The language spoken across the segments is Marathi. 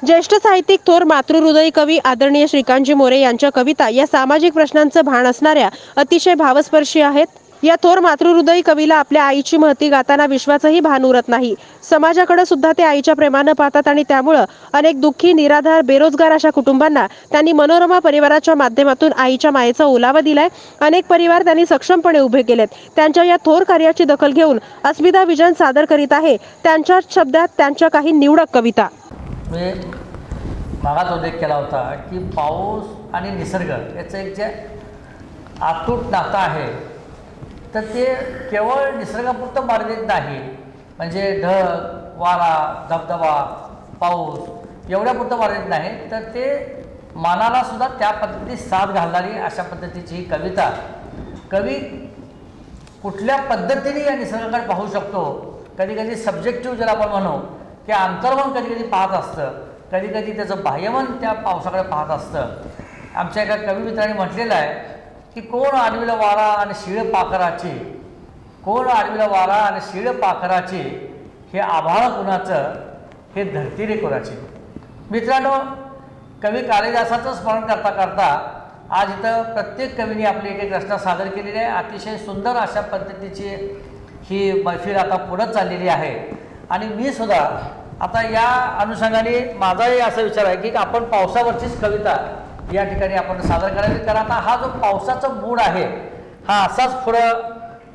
ज्येष्ठ साहित्यिक थोर मातृहृदयी कवी आदरणीय श्रीकांतजी मोरे यांच्या कविता या सामाजिक प्रश्नांचं भान असणाऱ्या अतिशय भावस्पर्शी आहेत. या थोर मातृहृदयी कवीला आपल्या आईची महती गाताना विश्वाचंही भान उरत नाही. समाजाकडे सुद्धा ते आईच्या प्रेमानं पाहतात आणि त्यामुळं अनेक दुःखी, निराधार, बेरोजगार अशा कुटुंबांना त्यांनी मनोरमा परिवाराच्या माध्यमातून आईच्या मायेचा ओलावा दिलाय. अनेक परिवार त्यांनी सक्षमपणे उभे केलेत. त्यांच्या या थोर कार्याची दखल घेऊन अस्मिता विजन सादर करीत आहे त्यांच्याच शब्दात त्यांच्या काही निवडक कविता. म्हणजे मागात उल्लेख केला होता की पाऊस आणि निसर्ग याचं एक जे अतूट नातं आहे तर ते केवळ निसर्गापुरतं मर्यादित नाही. म्हणजे ढग, वारा, धबधबा, पाऊस एवढ्यापुरतं मर्यादित नाही तर ते मनाला सुद्धा त्या पद्धतीने साथ घालणारी अशा पद्धतीची ही कविता. कवी कुठल्या पद्धतीने या निसर्गाकडे पाहू शकतो. कधी कधी सब्जेक्टिव्ह ज्याला आपण म्हणू की अंतर्मन कधी कधी पाहत असतं, कधी कधी त्याचं बाह्यमन त्या पावसाकडे पाहत असतं. आमच्या एका कवी मित्राने म्हटलेलं आहे की कोण आडविला वारा आणि शिळ पाखराची, कोण आडविला वारा आणि शिळ पाखराची, हे आभाळ कुणाचं, हे धरती रे कोणाची. मित्रांनो, कवी कालिदासाचं स्मरण करता करता आज इथं प्रत्येक कवीने आपली एक एक रचना सादर केलेली आहे. अतिशय सुंदर अशा पद्धतीची ही मैफिल आता पुढं चाललेली आहे. आणि मी सुद्धा आता या अनुषंगाने माझाही असा विचार आहे की आपण पावसावरचीच कविता या ठिकाणी आपण सादर करावी. कारण आता हा जो पावसाचा मूड आहे हा असाच पुढं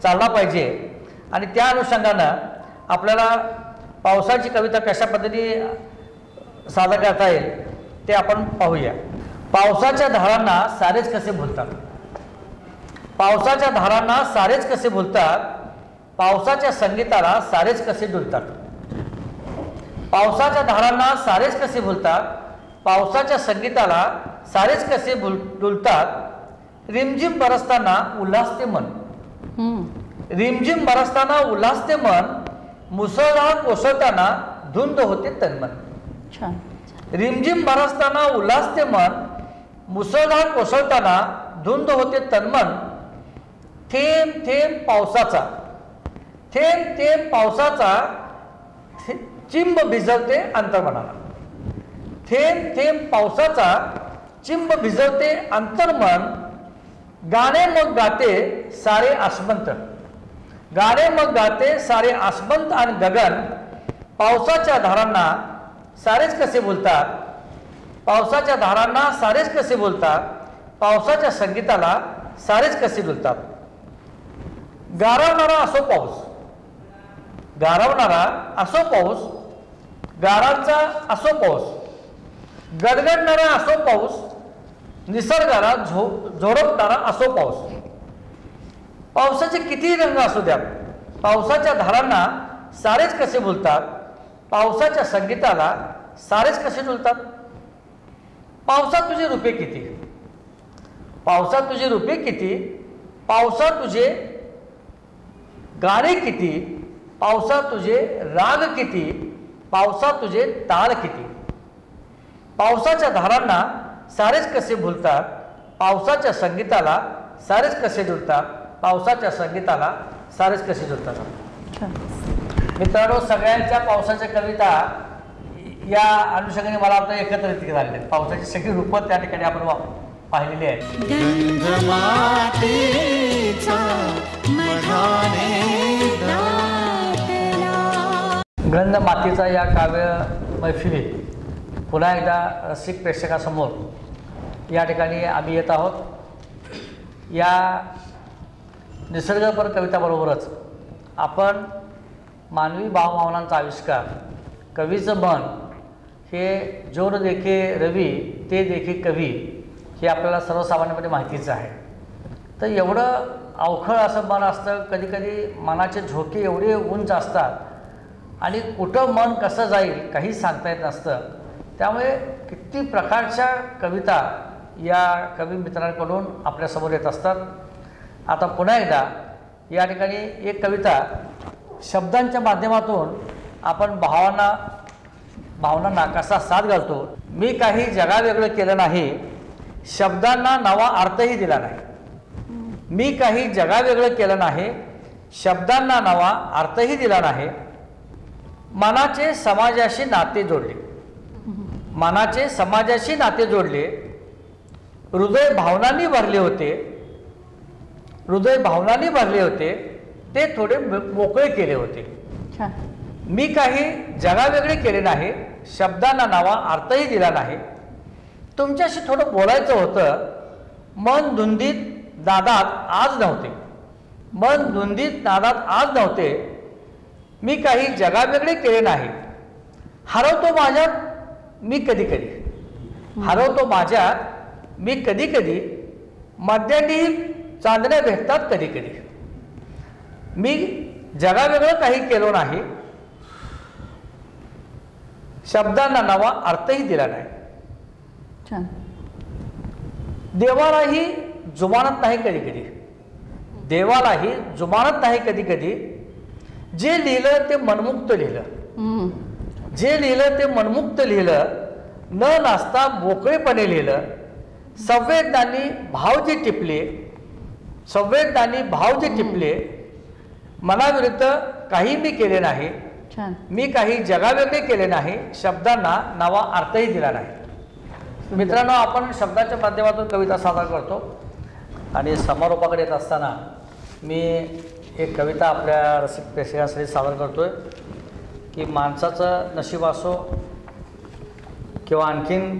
चालला पाहिजे. आणि त्या अनुषंगानं आपल्याला पावसाची कविता कशा पद्धतीने सादर करता येईल ते आपण पाहूया. पावसाच्या धारांना सारेच कसे भुलतात, पावसाच्या धारांना सारेच कसे भुलतात, पावसाच्या संगीताला सारेच कसे डुलतात. पावसाच्या धारांना सारेच कसे भुलतात, पावसाच्या संगीताला सारेच कसे डुलतात. रिमझिम बरसताना उल्हासते मन, रिमझिम बरसताना उल्हासते मन, मुसळधार कोसळताना धुंद होते तन्मन. रिमझिम बरसताना उल्हासते मन, मुसळधार कोसळताना धुंद होते तन्मन. थेंब थेंब पावसाचा, थेंब थेंब पावसाचा चिंब भिजवते अंतर्मनाला. थेंब थेंब पावसाचा चिंब भिजवते अंतर्मन. गाणे मग गाते सारे आसमंत, गाणे मग गाते सारे आसमंत आणि गगन. पावसाच्या धारांना सारेच कसे बोलतात, पावसाच्या धारांना सारेच कसे बोलतात, पावसाच्या संगीताला सारेच कसे डुलतात. गारवणारा असो पाऊस, गारवणारा असो पाऊस, गारांचा असो पाऊस, गडगडणारा असो पाऊस, निसर्गाला झोडपणारा असो पाऊस. पावसाचे कितीही रंग असू द्या, पावसाच्या धारांना सारेच कसे बोलतात, पावसाच्या संगीताला सारेच कसे डुलतात. पावसात तुझे रूपे किती, पावसात तुझे रूपे किती, पावसात तुझे गाणे किती, पावसात तुझे राग किती, पावसात तुझे ताल किती. पावसाच्या धारांना सारेच कसे भुलतात, पावसाच्या संगीताला सारेच कसे डुलतात, पावसाच्या संगीताला सारेच कसे डुलतात. मित्रांनो, सगळ्यांच्या पावसाच्या कविता या अनुषंगाने मला वाटतं एकत्रित झालेल्या आहेत. पावसाची सगळी रूपं त्या ठिकाणी आपण पाहिलेली आहेत. गंध मातीचा या काव्य मैफिलीत पुन्हा एकदा रसिक प्रेक्षकासमोर या ठिकाणी आम्ही येत आहोत. या निसर्गपर कविताबरोबरच आपण मानवी भावभावनांचा आविष्कार, कवीचं मन हे जो न देखे रवी ते देखे कवी, हे आपल्याला सर्वसामान्यपणे माहितीचं आहे. तर एवढं अवखळ असं मन असतं, कधीकधी मनाचे झोके एवढे उंच असतात आणि कुठं मन कसं जाईल काही सांगता येत नसतं. त्यामुळे किती प्रकारच्या कविता या कवी मित्रांकडून आपल्यासमोर येत असतात. आता पुन्हा एकदा या ठिकाणी एक कविता शब्दांच्या माध्यमातून आपण भावनांना कसा साथ घालतो. मी काही जगावेगळं केलं नाही, शब्दांना नवा अर्थही दिला नाही. मी काही जगावेगळं केलं नाही, शब्दांना नवा अर्थही दिला नाही. मनाचे समाजाशी नाते जोडले, मनाचे समाजाशी नाते जोडले, हृदय भावनांनी भरले होते, ते थोडे मोकळे केले होते. छान. मी काही जगावेगळे केले नाही, शब्दांना नवा अर्थही दिला नाही. तुमच्याशी थोडं बोलायचं होतं, मन धुंदीत नादात आज नव्हते. मी काही जगावेगळे केले नाही. हरवतो माझ्यात मी कधी मध्यानी चांदण्या भेटतात कधी. मी जगावेगळं काही केलं नाही, शब्दांना नवा अर्थही दिला नाही. छान. देवालाही जुमानत नाही कधी. जे लिहिलं ते मनमुक्त लिहिलं, न नाचता मोकळेपणे लिहिलं. संवेदनांनी भाव जे टिपले, मनाविरुद्ध काही मी केले नाही. छान. मी काही जगावेगळे केले नाही, शब्दांना नवा अर्थही दिला नाही. मित्रांनो, आपण शब्दाच्या माध्यमातून कविता सादर करतो आणि समारोपाकडे येत असताना मी एक कविता आपल्या रसिक प्रेक्षकांसाठी सादर करतोय की माणसाचं नशीब असो किंवा आणखीन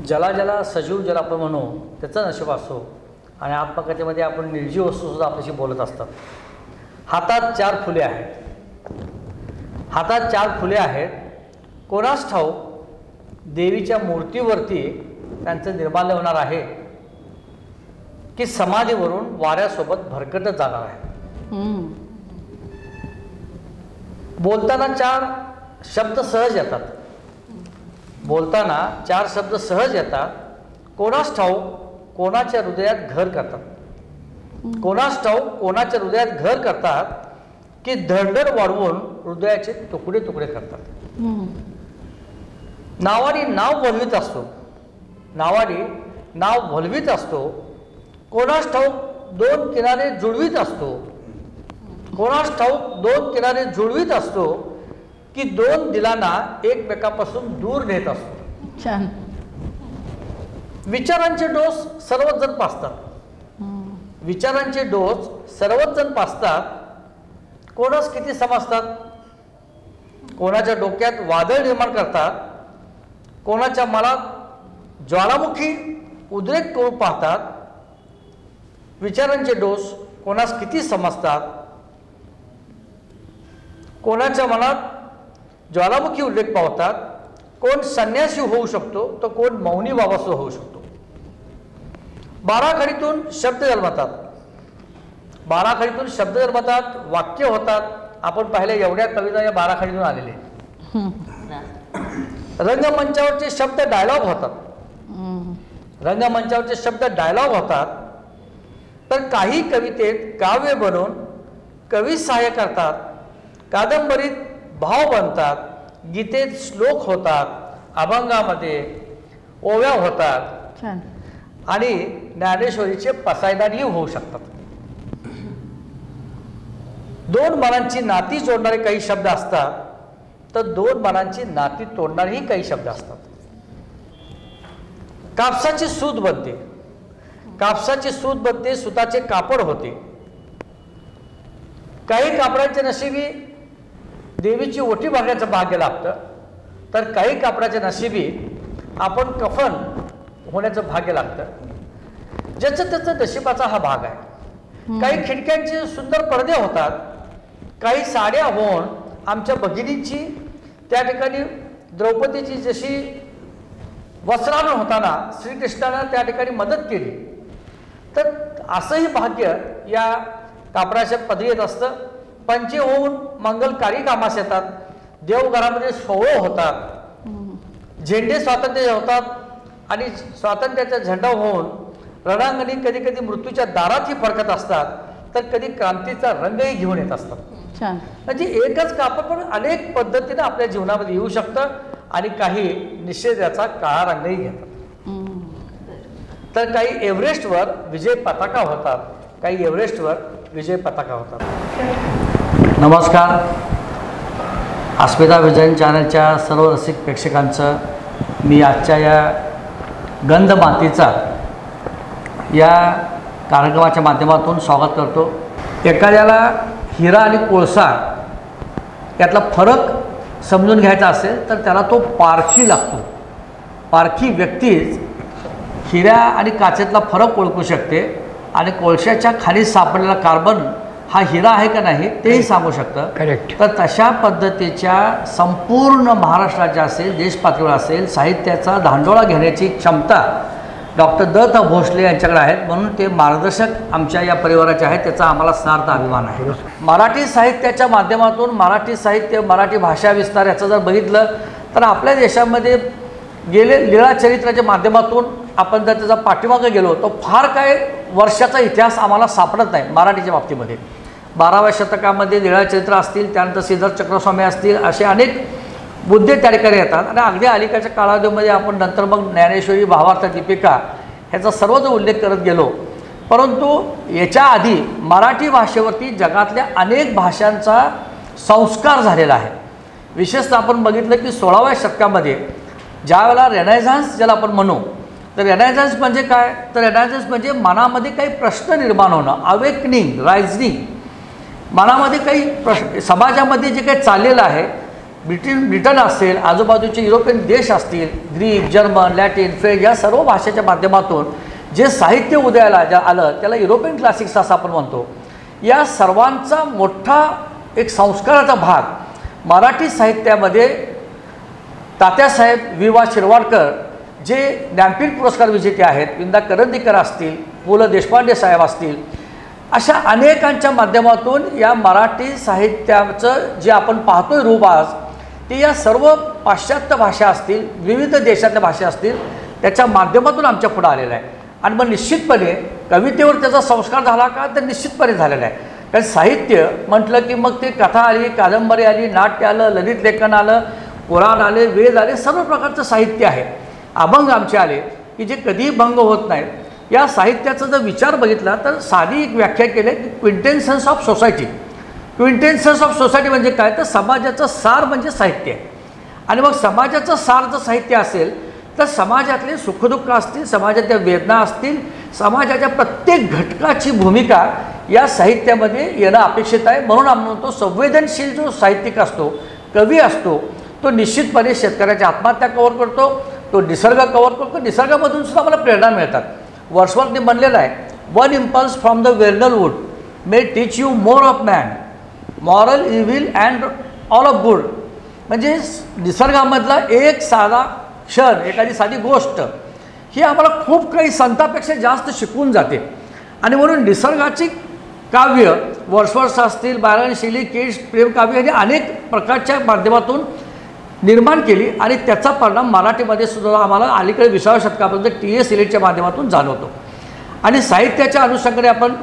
जला सजीव ज्याला आपण म्हणू त्याचं नशीब असो, आणि आत्मकथेमध्ये आपण निर्जीव वस्तूसुद्धा आपल्याशी बोलत असतात. हातात चार फुले आहेत, कोणास ठाऊक देवीच्या मूर्तीवरती त्यांचं निर्माल्य होणार आहे की समाधीवरून वाऱ्यासोबत भरकटत जाणार आहे. बोलताना चार शब्द सहज येतात, कोणास ठाऊक कोणाच्या हृदयात घर करतात की धडधड वाढवून हृदयाचे तुकडे करतात. नावाने नाव भलवीत असतो, कोणास ठाऊक दोन किनारे जुळवीत असतो की दोन दिलांना एकमेकापासून दूर नेत असतो. छान. विचारांचे डोस सर्वच जण पाजतात, कोणास किती समजतात. कोणाच्या डोक्यात वादळ निर्माण करतात, कोणाच्या मनात ज्वालामुखी उद्रेक करून पाहतात. विचारांचे डोस कोणास किती समजतात, कोणाच्या मनात ज्वालामुखी उद्रेक पावतात. कोण संन्यासी होऊ शकतो तर कोण मौनी बाबासो होऊ शकतो. बाराखडीतून शब्द जन्मतात, वाक्य होतात. आपण पाहिले एवढ्या कविता या बाराखडीतून आलेले. रंगमंचावरचे शब्द डायलॉग होतात. तर काही कवितेत काव्य बनवून कवी सहाय्य करतात, कादंबरीत भाव बनतात, गीतेत श्लोक होतात, अभंगामध्ये ओव्या होतात. छान. आणि ज्ञानेश्वरीचे पसायदानही होऊ शकतात. दोन मनांची नाती जोडणारे काही शब्द असतात, तर दोन मनांची नाती तोडणारेही काही शब्द असतात. कापसाची सूत बनते, सुताचे कापड होते. काही कापडाच्या नशिबी देवीची ओटी भरण्याचं भाग्य लागतं, तर काही कापडाच्या नशिबी आपण कफन होण्याचं भाग्य लागतं. ज्याचं त्याचं नशिबाचा हा भाग आहे. काही खिडक्यांचे सुंदर पडदे होतात, काही साड्या होऊन आमच्या भगिनींची त्या ठिकाणी द्रौपदीची जशी वस्त्रानं होताना श्रीकृष्णानं त्या ठिकाणी मदत केली, तर असंही भाग्य या कापडाच्या पदरी येत असतं. पंचे होऊन मंगलकारी कामास येतात, देवघरामध्ये सोहळे होतात, झेंडे स्वातंत्र्य होतात आणि स्वातंत्र्याचा झेंडा होऊन रणांगणी कधी कधी मृत्यूच्या दारातही फडकत असतात, तर कधी क्रांतीचा रंगही घेऊन येत असतात. म्हणजे एकच कापड पण अनेक पद्धतीने आपल्या जीवनामध्ये येऊ शकतं आणि काही निषेधाचा काळा रंगही घेतात. तर काही एव्हरेस्टवर विजय पताका होतात. नमस्कार. अस्मिता विजयन चॅनलच्या सर्व रसिक प्रेक्षकांचं मी आजच्या या गंध मातीचा या कार्यक्रमाच्या माध्यमातून स्वागत करतो. एखाद्याला हिरा आणि कोळसा यातला फरक समजून घ्यायचा असेल तर त्याला तो पारखी लागतो. पारखी व्यक्तीच हिऱ्या आणि काचेतला फरक ओळखू शकते आणि कोळशाच्या खाली सापडलेला कार्बन हा हिरा आहे का नाही तेही सांगू शकतं. करेक्ट. तर तशा पद्धतीच्या संपूर्ण महाराष्ट्राच्या असेल, देश पातळीवर असेल, साहित्याचा धांडोळा घेण्याची क्षमता डॉक्टर द भोसले यांच्याकडे आहेत. म्हणून ते मार्गदर्शक आमच्या या परिवाराचे आहेत. त्याचा आम्हाला सार्थ अभिमान आहे. मराठी साहित्याच्या माध्यमातून मराठी साहित्य, मराठी भाषा विस्तार याचं जर बघितलं तर आपल्या देशामध्ये गेले लीळा चरित्राच्या माध्यमातून आपण जर त्याचा पाठीमागे गेलो तर फार काय वर्षाचा इतिहास आम्हाला सापडत नाही मराठीच्या बाबतीमध्ये. 12व्या शतकामध्ये लीळा चरित्र असतील, त्यानंतर श्रीधर चक्रस्वामी असतील, असे अनेक मुद्दे त्या ठिकाणी येतात. आणि अगदी अलीकडच्या कालावधीमध्ये आपण नंतर मग ज्ञानेश्वरी, भावार्थ, दीपिका ह्याचा सर्वच उल्लेख करत गेलो. परंतु याच्या आधी मराठी भाषेवरती जगातल्या अनेक भाषांचा संस्कार झालेला आहे. विशेषतः आपण बघितलं की 16व्या शतकामध्ये ज्यावेळेला रेनेसान्स ज्याला आपण म्हणू, तर रेनेसान्स म्हणजे काय, तर रेनेसान्स म्हणजे मनामध्ये काही प्रश्न निर्माण होणं, अवेकनिंग, रायझनिंग. मनामध्ये काही समाजामध्ये जे काही चाललेलं आहे, ब्रिटन असेल, आजूबाजूचे युरोपियन देश असतील, ग्रीक, जर्मन, लॅटिन, फ्रेंच या सर्व भाषेच्या माध्यमातून जे साहित्य उदयाला आलं त्याला युरोपियन क्लासिक्स असं आपण म्हणतो. या सर्वांचा मोठा एक संस्काराचा भाग मराठी साहित्यामध्ये तात्यासाहेब वि.वा. शिरवाडकर जे ज्ञानपीठ पुरस्कार विजेते आहेत, विंदा करंदीकर असतील, पु ल देशपांडे साहेब असतील, अशा अनेकांच्या माध्यमातून या मराठी साहित्याचं जे आपण पाहतोय रूप आज, ते या सर्व पाश्चात्य भाषा असतील, विविध देशातल्या भाषा असतील, त्याच्या माध्यमातून आमच्या पुढं आलेलं आहे. आणि मग निश्चितपणे कवितेवर त्याचा संस्कार झाला का, तर निश्चितपणे झालेला आहे. कारण साहित्य म्हटलं की मग ते कथा आली, कादंबरी आली, नाट्य आलं, ललित लेखन आलं, पुराण आले, वेद आले, सर्व प्रकारचं साहित्य आहे. अभंग आमचे आले की जे कधीही भंग होत नाहीत. या साहित्याचा जर विचार बघितला तर साधी एक व्याख्या केली की क्विंटेन्सन्स ऑफ सोसायटी. क्विंटेन्सन्स ऑफ सोसायटी म्हणजे काय, तर समाजाचं सार म्हणजे साहित्य आहे. आणि मग समाजाचं सार जर साहित्य असेल तर समाजातले सुखदुःख असतील, समाजातल्या वेदना असतील, समाजाच्या प्रत्येक घटकाची भूमिका या साहित्यामध्ये येणं अपेक्षित आहे. म्हणून आपण म्हणतो संवेदनशील जो साहित्यिक असतो, कवी असतो, तो निश्चितपणे शेतकऱ्याच्या आत्महत्या कव्हर करतो, तो निसर्ग कव्हर करतो. निसर्गामधून सुद्धा मला प्रेरणा मिळतात. वर्सवर्थने म्हणलेलं आहे, one impulse from the vernal wood may teach you more of man, moral evil and all of good. म्हणजे निसर्गामधला एक साधा क्षण, एखादी साधी गोष्ट ही आम्हाला खूप काही संतापेक्षा जास्त शिकवून जाते. आणि म्हणून निसर्गाची काव्य वर्सवर्थ असतील, बायरन, शेली, केट्स, प्रेमकाव्य यांनी अनेक प्रकारच्या माध्यमातून निर्माण केली. आणि त्याचा परिणाम मराठीमध्ये सुद्धा आम्हाला अलीकडे 20व्या शतकापर्यंत टी.एस. इलियटच्या माध्यमातून जाणवतो. आणि साहित्याच्या अनुषंगाने आपण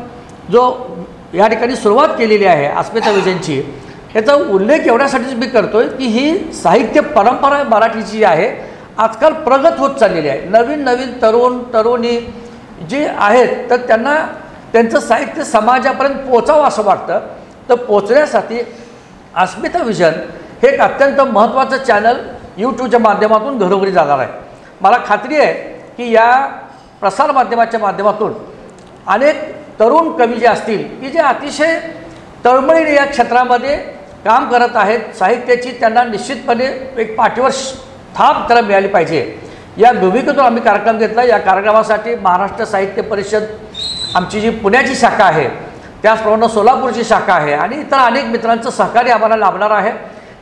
जो या ठिकाणी सुरुवात केलेली आहे अस्मिता विजयनची, याचा उल्लेख एवढ्यासाठीच मी करतोय की ही साहित्य परंपरा मराठीची जी आहे आजकाल प्रगत होत चाललेली आहे. नवीन नवीन तरुणी जे आहेत तर त्यांना त्यांचं साहित्य समाजापर्यंत पोचावं असं वाटतं. तर पोचण्यासाठी अस्मिता विजन हे एक अत्यंत महत्त्वाचं चॅनल यूट्यूबच्या माध्यमातून घरोघरी जाणार आहे. मला खात्री आहे की या प्रसारमाध्यमाच्या माध्यमातून अनेक तरुण कवी जे असतील की जे अतिशय तळमळीने या क्षेत्रामध्ये काम करत आहेत, साहित्याची त्यांना निश्चितपणे एक पाठीवर थाप त्याला मिळाली पाहिजे, या भूमिकेतून आम्ही कार्यक्रम घेतला. या कार्यक्रमासाठी महाराष्ट्र साहित्य परिषद आमची जी पुण्याची शाखा आहे, त्याचप्रमाणे सोलापूरची शाखा आहे आणि इतर अनेक मित्रांचं सहकार्य आम्हाला लाभणार आहे.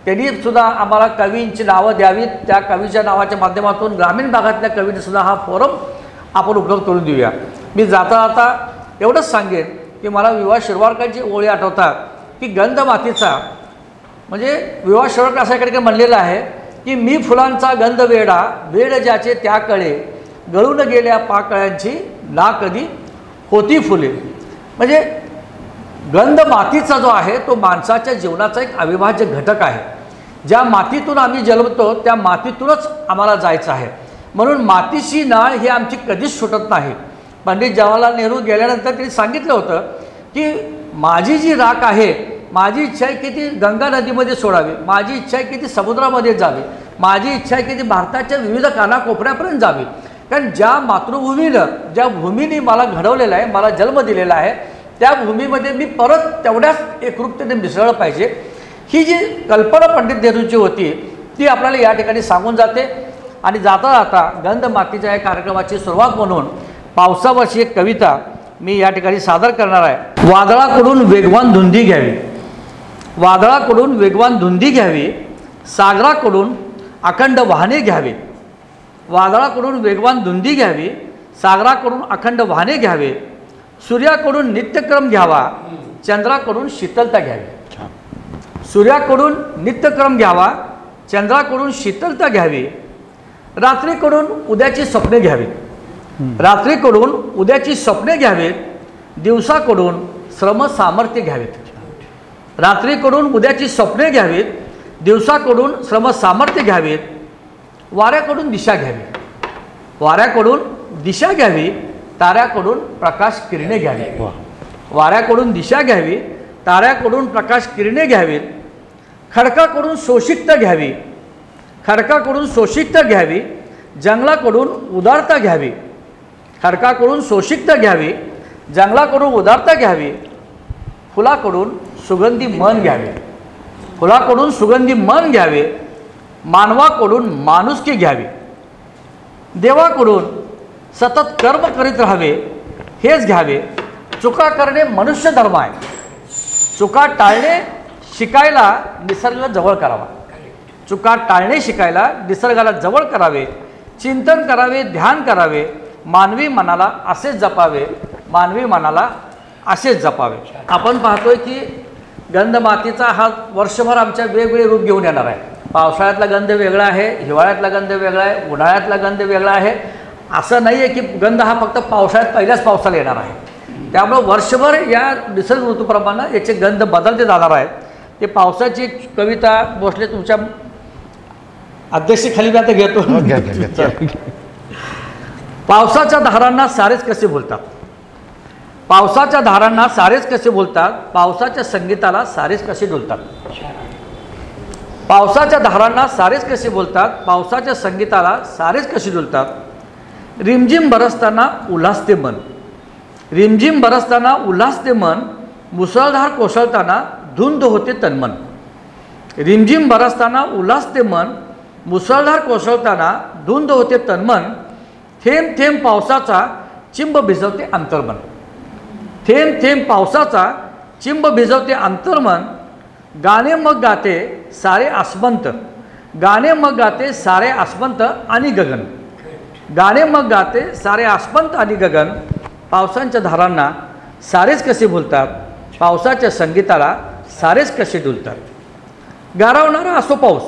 त्यांनी सुद्धा आम्हाला कवींची नावं द्यावीत. त्या कवीच्या नावाच्या माध्यमातून ग्रामीण भागातल्या कवींनी सुद्धा हा फोरम आपण उपलब्ध करून देऊया. मी जाता जाता एवढंच सांगेन की मला वि.वा. शिरवाडकरची ओळी आठवतात की गंध मातीचा, म्हणजे वि.वा. शिरवाडकर असं एका म्हणलेलं आहे की मी फुलांचा गंध वेडा, वेड ज्याचे त्या कळे, गळून गेल्या पाकळ्यांची ना कधी होती फुले. म्हणजे गंध मातीचा जो आहे तो माणसाच्या जीवनाचा एक अविभाज्य घटक आहे. ज्या मातीतून आम्ही जन्मतो त्या मातीतूनच आम्हाला जायचं आहे. म्हणून मातीची नाळ ही आमची कधीच सुटत नाही. पंडित जवाहरलाल नेहरू गेल्यानंतर त्यांनी सांगितलं होतं की माझी जी राख आहे, माझी इच्छा आहे की ती गंगा नदीमध्ये सोडावी, माझी इच्छा आहे की ती समुद्रामध्ये जावी, माझी इच्छा आहे की ती भारताच्या विविध कानाकोपऱ्यापर्यंत जावी, कारण ज्या मातृभूमीनं, ज्या भूमीने मला घडवलेलं आहे, मला जन्म दिलेला आहे, त्या भूमीमध्ये मी परत तेवढ्याच एकरूपतेने मिसळलं पाहिजे, ही जी कल्पना पंडित नेहरूंची होती ती आपल्याला या ठिकाणी सांगून जाते. आणि जाता जाता गंध मातीच्या या कार्यक्रमाची सुरुवात म्हणून पावसावरची एक कविता मी या ठिकाणी सादर करणार आहे. वादळाकडून वेगवान धुंदी घ्यावी, वादळाकडून वेगवान धुंदी घ्यावी, सागराकडून अखंड वाहने घ्यावे. वादळाकडून वेगवान धुंदी घ्यावी, सागराकडून अखंड वाहने घ्यावे, सूर्याकडून नित्यक्रम घ्यावा, चंद्राकडून शीतलता घ्यावी. सूर्याकडून नित्यक्रम घ्यावा, चंद्राकडून शीतलता घ्यावी, रात्रीकडून उद्याची स्वप्ने घ्यावी, रात्रीकडून उद्याची स्वप्ने घ्यावीत, दिवसाकडून श्रम सामर्थ्य घ्यावेत. रात्रीकडून उद्याची स्वप्ने घ्यावीत, दिवसाकडून श्रम सामर्थ्य घ्यावीत, वाऱ्याकडून दिशा घ्यावी, वाऱ्याकडून दिशा घ्यावी, ताऱ्याकडून प्रकाश किरणे घ्यावी. वाऱ्याकडून दिशा घ्यावी, ताऱ्याकडून प्रकाश किरणे घ्यावीत, खडकाकडून शोषिकता घ्यावी, खडकाकडून शोषिकता घ्यावी, जंगलाकडून उदारता घ्यावी, खडकाकडून शोषिकता घ्यावी, जंगलाकडून उदारता घ्यावी, फुलाकडून सुगंधी मन घ्यावे, फुलाकडून सुगंधी मन घ्यावे, मानवाकडून माणुसकी घ्यावी, देवाकडून सतत कर्म करीत राहावे हेच घ्यावे. चुका करणे मनुष्य धर्म आहे, चुका टाळणे शिकायला निसर्ग जवळ करावा, चुका टाळणे शिकायला निसर्गाला जवळ करावे, चिंतन करावे, ध्यान करावे, मानवी मनाला असेच जपावे, मानवी मनाला असेच जपावे. आपण पाहतोय की गंधमातीचा हा वर्षभर आमच्या वेगवेगळे रूप घेऊन येणार आहे. पावसाळ्यातला गंध वेगळा आहे, हिवाळ्यातला गंध वेगळा आहे, उन्हाळ्यातला गंध वेगळा आहे. असं नाही आहे की गंध हा फक्त पावसाळ्यात पहिल्याच पावसाला येणार आहे. त्यामुळे वर्षभर या निसर्ग ऋतूप्रमाणे याचे गंध बदलते जाणार आहेत. ते पावसाची एक कविता भोसले तुमच्या अध्यक्षेखाली मी आता घेतो. पावसाच्या धारांना सारेच कसे बोलतात, पावसाच्या धारांना सारेच कसे बोलतात, पावसाच्या संगीताला सारेच कसे डोलतात. पावसाच्या धारांना सारेच कसे बोलतात, पावसाच्या संगीताला सारेच कसे डोलतात. रिमझिम बरसताना उल्हासते मन, रिमझिम बरसताना उल्हासते मन, मुसळधार कोसळताना धुंद होते तन्मन. रिमझिम बरसताना उल्हासते मन, मुसळधार कोसळताना धुंद होते तन्मन. थेंब थेंब पावसाचा चिंब भिजवते अंतर्मन, थेंब थेंब पावसाचा चिंब भिजवते अंतर्मन. गाणे मग गाते सारे आसमंत, गाणे मग गाते सारे आसमंत आणि गगन, गाणे मग गाते सारे आसमंत आणि गगन. पावसांच्या धारांना सारेच कसे बोलतात, पावसाच्या संगीताला सारेच कसे डुलतात. गारवणारा असो पाऊस,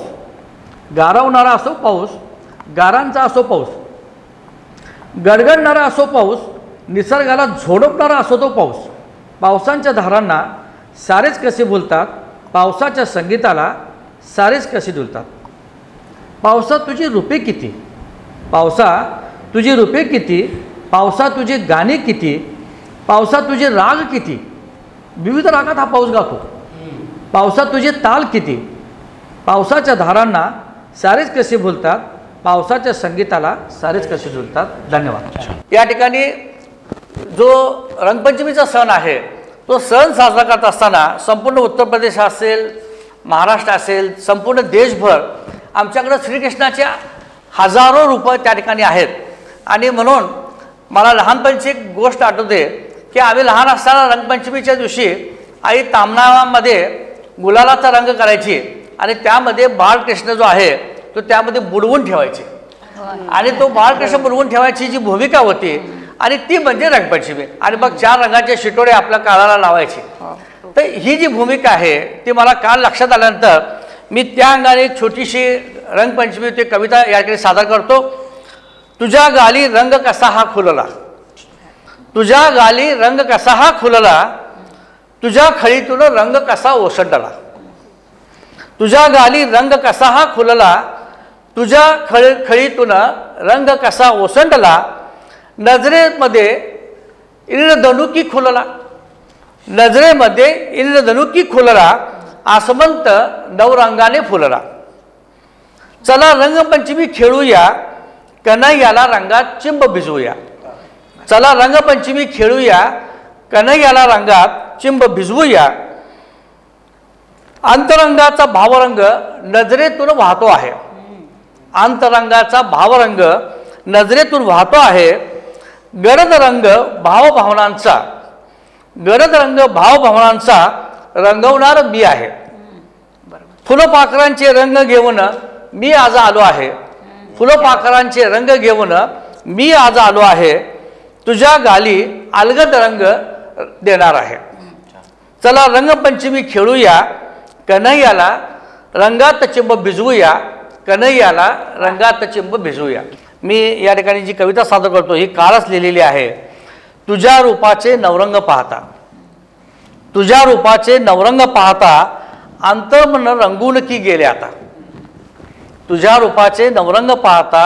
गारवणारा असो पाऊस, गारांचा असो पाऊस, गडगडणारा असो पाऊस, निसर्गाला झोडपणारा असो तो पाऊस. पावसांच्या धारांना सारेच कसे बोलतात, पावसाच्या संगीताला सारेच कसे डुलतात. पावसा तुझी रूपे किती, पावसा तुझी रूपे किती, पावसा तुझे गाणे किती, पावसा तुझे राग किती. विविध रागात हा पाऊस गातो. पावसा तुझे ताल किती. पावसाच्या धारांना सारेच कसे बोलतात, पावसाच्या संगीताला सारेच कसे डुलतात. धन्यवाद. या ठिकाणी जो रंगपंचमीचा सण आहे तो सण साजरा करत असताना संपूर्ण उत्तर प्रदेश असेल, महाराष्ट्र असेल, संपूर्ण देशभर आमच्याकडे श्रीकृष्णाचे हजारो रूपं त्या ठिकाणी आहेत. आणि म्हणून मला लहानपणीची एक गोष्ट आठवते की आम्ही लहान असताना रंगपंचमीच्या दिवशी आई तामणामध्ये गुलालाचा रंग करायची आणि त्यामध्ये बाळकृष्ण जो आहे तो त्यामध्ये बुडवून ठेवायचे. आणि तो बाळकृष्ण बुडवून ठेवायची जी भूमिका होती आणि ती म्हणजे रंगपंचमी. आणि मग 4 रंगाचे शिटोडे आपल्या काळाला लावायचे. तर ही जी भूमिका आहे ती मला काल लक्षात आल्यानंतर मी त्या अंगाने एक छोटीशी रंगपंचमी ती कविता या ठिकाणी सादर करतो. तुझ्या गाली रंग कसा हा खुलला, तुझ्या गाली रंग कसा हा खुलला, तुझ्या खळीतून रंग कसा ओसंडला. तुझ्या गाली रंग कसा हा खुलला, तुझ्या खळीतून रंग कसा ओसंडला. नजरेमध्ये इंद्रधनुकी खुलला, नजरेमध्ये इंद्रधनुकी खुलला, आसमंत नवरंगाने फुलला. चला रंगपंचमी खेळूया, कन्हैयाला रंगात चिंब भिजवूया. चला रंगपंचमी खेळूया, कन्हैयाला रंगात चिंब भिजवूया. अंतरंगाचा भावरंग नजरेतून वाहतो आहे. अंतरंगाचा भावरंग नजरेतून वाहतो आहे. गडद रंग भावभावनांचा, गडद रंग भावभावनांचा रंगवणार मी आहे. फुलपाखरांचे रंग घेऊन मी आज आलो आहे. फुलपाखरांचे रंग घेऊन मी आज आलो आहे. तुझ्या गाली अलगद रंग देणार आहे. चला रंगपंचमी खेळूया, कन्हैयाला रंगात चिंब भिजवूया. कन्हैयाला रंगात चिंब भिजवूया. मी या ठिकाणी जी कविता सादर करतो ही कालच लिहिलेली आहे. तुझ्या रूपाचे नवरंग पाहता, तुझ्या रूपाचे नवरंग पाहता अंतर्मन रंगून की गेले आता. तुझ्या रूपाचे नवरंग पाहता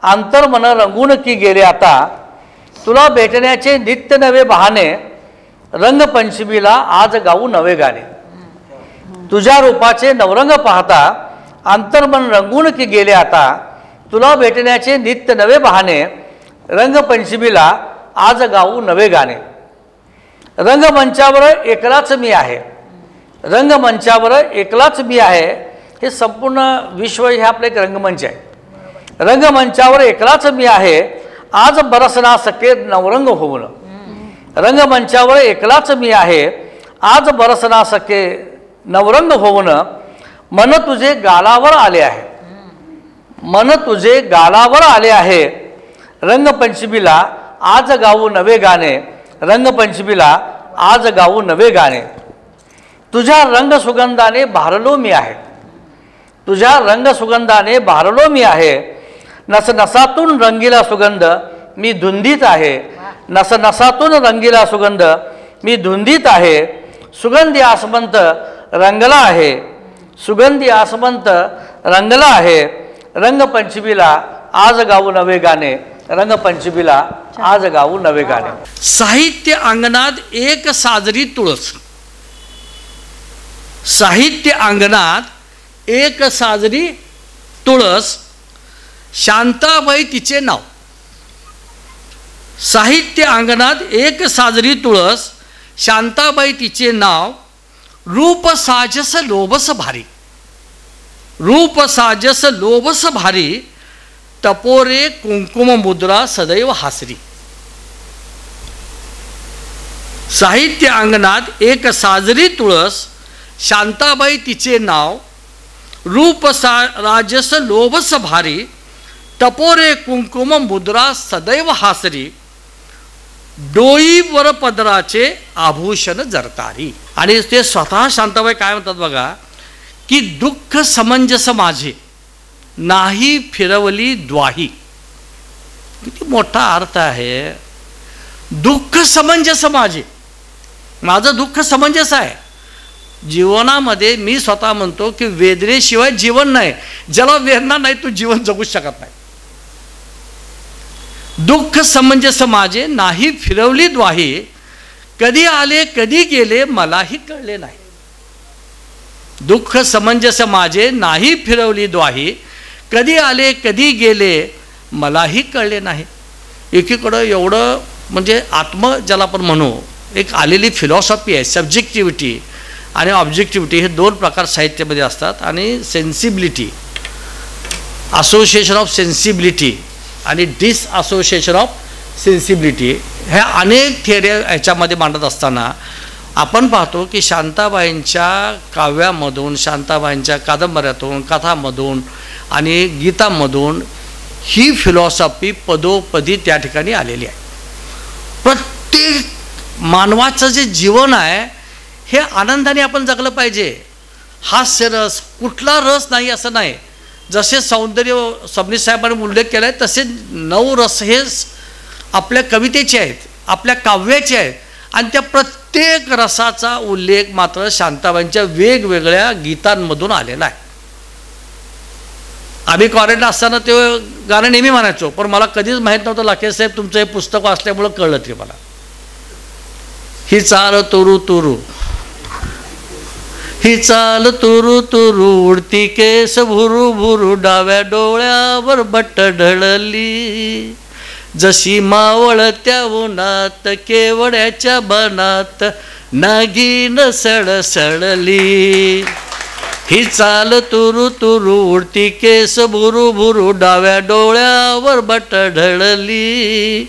अंतर्मन रंगून की गेले आता. तुला भेटण्याचे नित्य नवे बहाणे, रंगपंचमीला आज गाऊ नवे गाणे. तुझ्या रूपाचे नवरंग पाहता अंतर्मन रंगून की गेले आता. तुला भेटण्याचे नित्य नवे बहाणे, रंगपंचमीला आज गाऊ नवे गाणे. रंगमंचावर एकलाच मी आहे, रंगमंचावर एकलाच मी आहे. हे संपूर्ण विश्व हे आपलं एक रंगमंच आहे. रंगमंचावर एकलाच मी आहे, आज बरसना सके नवरंग होऊन. रंगमंचावर एकलाच मी आहे, आज बरसना सके नवरंग होऊन. मन तुझे गालावर आले आहे, मन तुझे गालावर आले आहे. रंगपंचमीला आज गाऊ नवे गाणे, रंगपंचमीला आज गाऊ नवे गाणे. तुझ्या रंगसुगंधाने भारलो मी आहे, तुझ्या रंगसुगंधाने भारलो मी आहे. नसनसातून रंगीला सुगंध मी धुंदीत आहे. नसनसातून रंगीला सुगंध मी धुंदीत आहे. सुगंधी आसमंत रंगला आहे, सुगंधी आसमंत रंगला आहे. रंगपंचमीला आज गाऊ नवे गाणे, रंगपंचमीला आज गाऊ नवे गाणे. साहित्य अंगणात एक साजरी तुळस, साहित्य अंगणात एक साजरी तुळस, शांताबाई तिचे नाव. साहित्य अंगणात एक साजरी तुळस, शांताबाई तिचे नाव. रूप साजस लोभस भारी, रूप साजस लोभस भारी. टपोरे कुंकुम मुद्रा सदैव हासरी. साहित्य अंगणात एक साजरी तुळस, शांताबाई तिचे नाव. रूप राजस लोभस भारी. टपोरे कुंकुम मुद्रा सदैव हासरी. डोईवर पदराचे आभूषण जरतारी. आणि ते स्वतः शांताबाई काय म्हणतात बघा, की दुःख समंजस माझे नाही फिरवली द्वाही. किती मोठा अर्थ आहे. दुःख समंजस माझे, माझं दुःख समंजस आहे. जीवनामध्ये मी स्वतः म्हणतो की वेदनेशिवाय जीवन नाही. ज्याला वेदना नाही तो जीवन जगूच शकत नाही. दुःख समंजस माझे नाही फिरवली द्वाही. कधी आले कधी गेले मलाही कळले नाही. दुःख समंजस माझे नाही फिरवली द्वाही. कधी आले कधी गेले मलाही कळले नाही. एकीकडं एवढं म्हणजे आत्म ज्याला आपण म्हणू एक आलेली फिलॉसॉफी आहे. सब्जेक्टिव्हिटी आणि ऑब्जेक्टिव्हिटी हे दोन प्रकार साहित्यामध्ये असतात. आणि सेन्सिबिलिटी, असोसिएशन ऑफ सेन्सिबिलिटी आणि डिसअसोसिएशन ऑफ सेन्सिबिलिटी ह्या अनेक थिअऱ्या ह्याच्यामध्ये मांडत असताना आपण पाहतो की शांताबाईंच्या काव्यामधून, शांताबाईंच्या कादंबऱ्यातून, कथामधून आणि गीतामधून ही फिलॉसॉफी पदोपदी त्या ठिकाणी आलेली आहे. प्रत्येक मानवाचं जे जीवन आहे हे आनंदाने आपण जगलं पाहिजे. हास्यरस कुठला रस नाही असं नाही. जसे सौंदर्य सबनीस साहेबांनी उल्लेख केला आहे तसे 9 रस हे आपल्या कवितेचे आहेत, आपल्या काव्याचे आहेत. आणि त्या प्रत्येक रसाचा उल्लेख मात्र शांताबाईंच्या वेगवेगळ्या गीतांमधून आलेला आहे. आम्ही कॉलेजला असताना ते गाणं नेहमी म्हणायचो, पण मला कधीच माहीत नव्हतं लाखे साहेब तुमचं हे पुस्तक वाचल्यामुळं कळलं ते मला. ही चार तुरू तुरू ही चाल तुरु तुरु उडती केस भुरू भुरू डाव्या डोळ्यावर बट्ट ढळली जशी मावळत्या उन्हात केवड्याच्या बनात नागिन सळसळली ही चाल तुरु तुरु उडती केस भुरू भुरू डाव्या डोळ्यावर बट्ट ढळली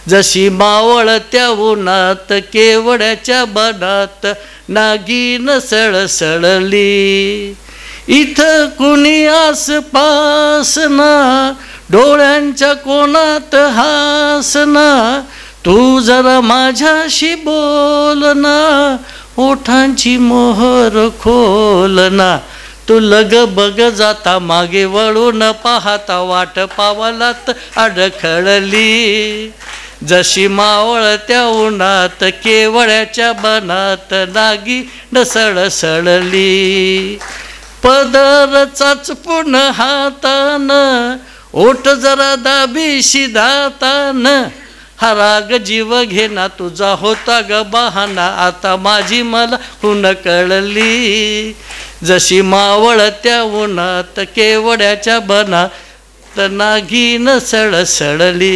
जशी मावळत्या उन्हात केवड्याच्या बनात नागिन सळसळली इथं कुणी आसपास ना डोळ्यांच्या कोणात हासना तू जरा माझ्याशी बोल ना ओठांची मोहर खोल ना तू लग बग जाता मागे वळून पाहता वाट पावलात अडखळली जशी मावळत्या उन्हात केवड्याच्या बनात नागिन सळसळली पदर चाचपून हातानं ओठ जरा दाबीशी दातानं हा राग जीव घेना तुझा होता ग बहाना आता माझी मला हुन कळली जशी मावळत्या उन्हात केवड्याच्या बनात नागिन सळसळली